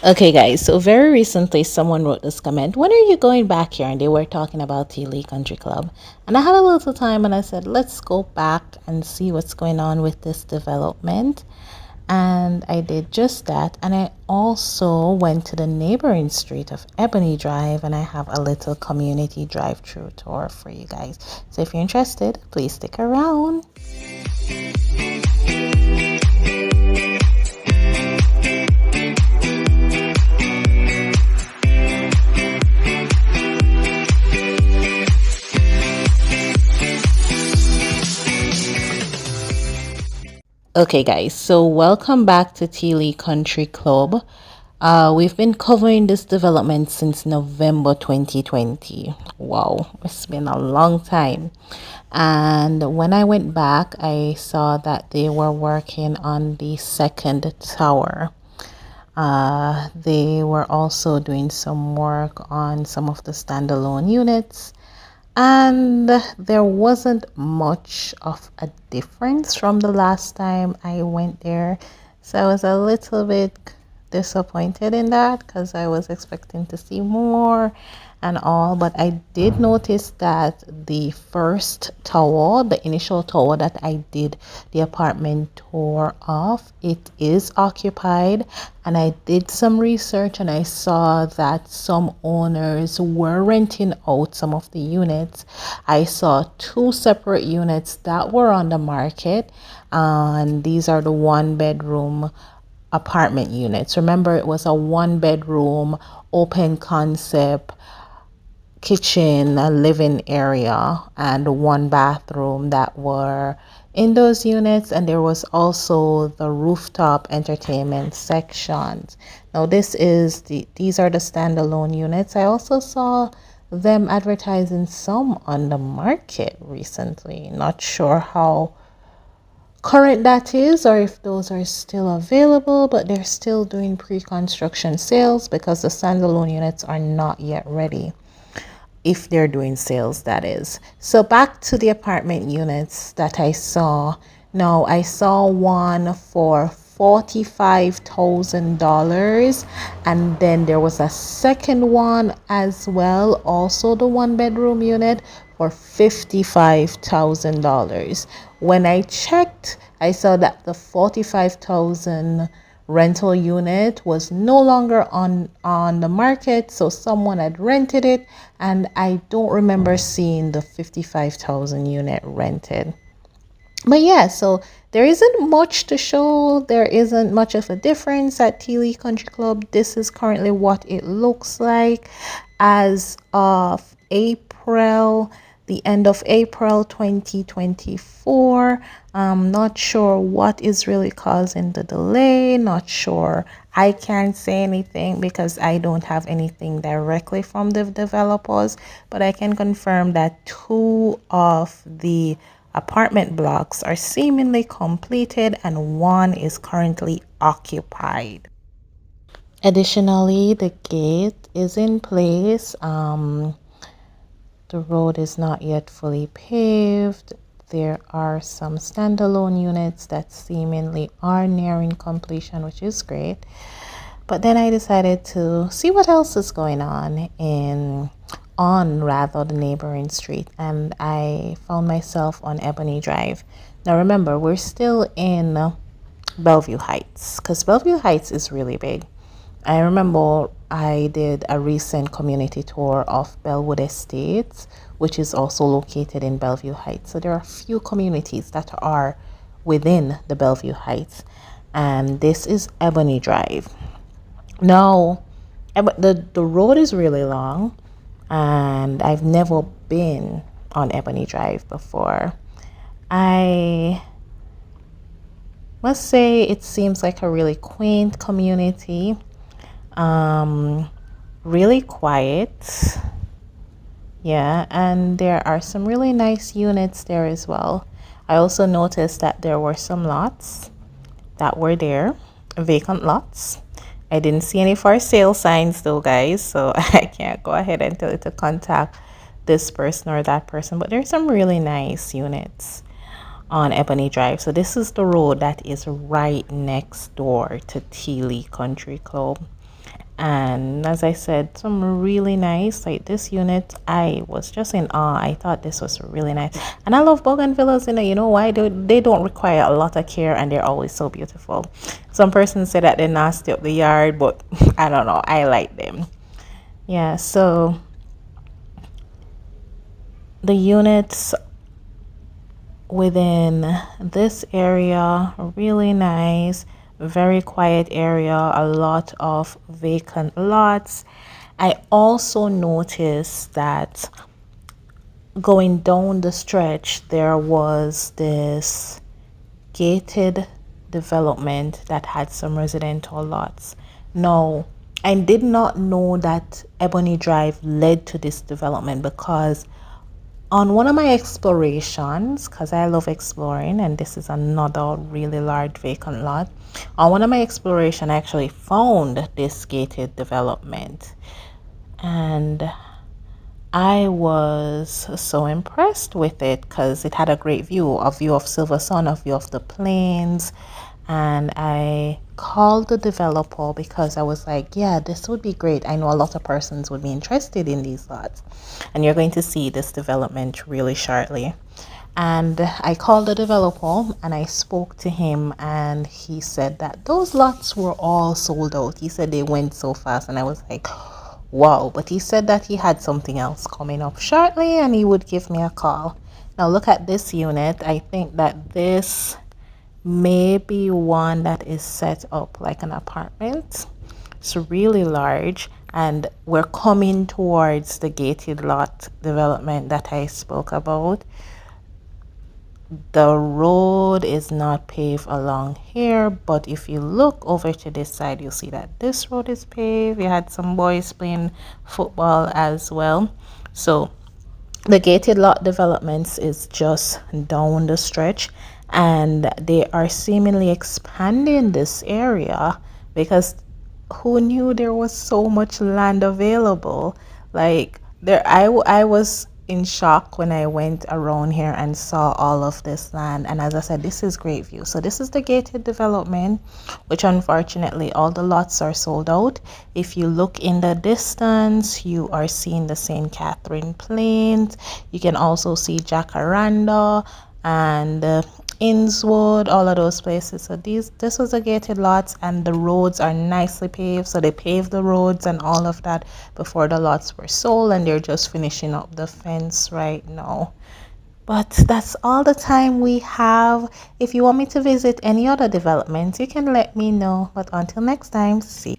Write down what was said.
Okay, guys, so very recently someone wrote this comment. When are you going back here? And they were talking about Tea Lee Country Club. And I had a little time and I said, let's go back and see what's going on with this development. And I did just that. And I also went to the neighboring street of Ebony Drive and I have a little community drive through tour for you guys. So if you're interested, please stick around. Okay, guys, so welcome back to Tea Lee Country Club. We've been covering this development since November 2020. Wow, it's been a long time. And when I went back, I saw that they were working on the second tower. They were also doing some work on some of the standalone units, and there wasn't much of a difference from the last time I went there. So I was a little bit disappointed in that because I was expecting to see more and all. But I did notice that the first tower, the initial tower that I did the apartment tour of, it is occupied. And I did some research and I saw that some owners were renting out some of the units. I saw two separate units that were on the market, and these are the one bedroom apartment units. Remember, it was a one bedroom open concept kitchen, a living area, and one bathroom that were in those units. And there was also the rooftop entertainment sections. Now these are the standalone units. I also saw them advertising some on the market recently. Not sure how current that is or if those are still available, but they're still doing pre-construction sales because the standalone units are not yet ready, if they're doing sales, that is. So back to the apartment units that I saw. Now I saw one for $45,000, and then there was a second one as well, also the one bedroom unit, for $55,000. When I checked, I saw that the 45,000 rental unit was no longer on the market, so someone had rented it, and I don't remember seeing the 55,000 unit rented. But yeah, so there isn't much to show. There isn't much of a difference at Tea Lee Country Club. This is currently what it looks like as of April, the end of April 2024. I'm not sure what is really causing the delay. Not sure. I can't say anything because I don't have anything directly from the developers, but I can confirm that two of the apartment blocks are seemingly completed and one is currently occupied. Additionally, the gate is in place. The road is not yet fully paved. There are some standalone units that seemingly are nearing completion, which is great. But then I decided to see what else is going on on the neighboring street, and I found myself on Ebony Drive. Now remember, we're still in Bellevue Heights because Bellevue Heights is really big. I remember I did a recent community tour of Bellwood Estates, which is also located in Bellevue Heights. So there are a few communities that are within the Bellevue Heights, and this is Ebony Drive. Now, the road is really long, and I've never been on Ebony Drive before. I must say it seems like a really quaint community, really quiet. Yeah, and there are some really nice units there as well. I also noticed that there were some lots that were there, vacant lots. I didn't see any for sale signs though, guys, so I can't go ahead and tell you to contact this person or that person, but there's some really nice units on Ebony Drive. So this is the road that is right next door to Tea Lee Country Club. And as I said, some really nice, like this unit, I was just in awe. I thought this was really nice. And I love bougainvilleas, you know why? They don't require a lot of care and they're always so beautiful. Some persons say that they're nasty up the yard, but I don't know. I like them. Yeah, so the units within this area are really nice, very quiet area, a lot of vacant lots. I also noticed that going down the stretch there was this gated development that had some residential lots. Now, I did not know that Ebony Drive led to this development because on one of my explorations, because I love exploring, and this is another really large vacant lot, on one of my exploration I actually found this gated development, and I was so impressed with it because it had a great view, a view of Silver Sun, a view of the plains. And I called the developer because I was like, yeah, this would be great. I know a lot of persons would be interested in these lots. And you're going to see this development really shortly. And I called the developer and I spoke to him, and he said that those lots were all sold out. He said they went so fast, and I was like, wow. But he said that he had something else coming up shortly and he would give me a call. Now look at this unit. I think that this may be one that is set up like an apartment. It's really large, and we're coming towards the gated lot development that I spoke about. The road is not paved along here, but if you look over to this side, you'll see that this road is paved. We had some boys playing football as well. So the gated lot developments is just down the stretch, and they are seemingly expanding this area because who knew there was so much land available? Like there, I was in shock when I went around here and saw all of this land. And as I said, this is great view. So this is the gated development, which unfortunately all the lots are sold out. If you look in the distance, you are seeing the St. Catherine Plains. You can also see Jacaranda and Innswood, all of those places. So this was a gated lots, and the roads are nicely paved. So they paved the roads and all of that before the lots were sold, and they're just finishing up the fence right now. But that's all the time we have. If you want me to visit any other developments, you can let me know. But until next time, see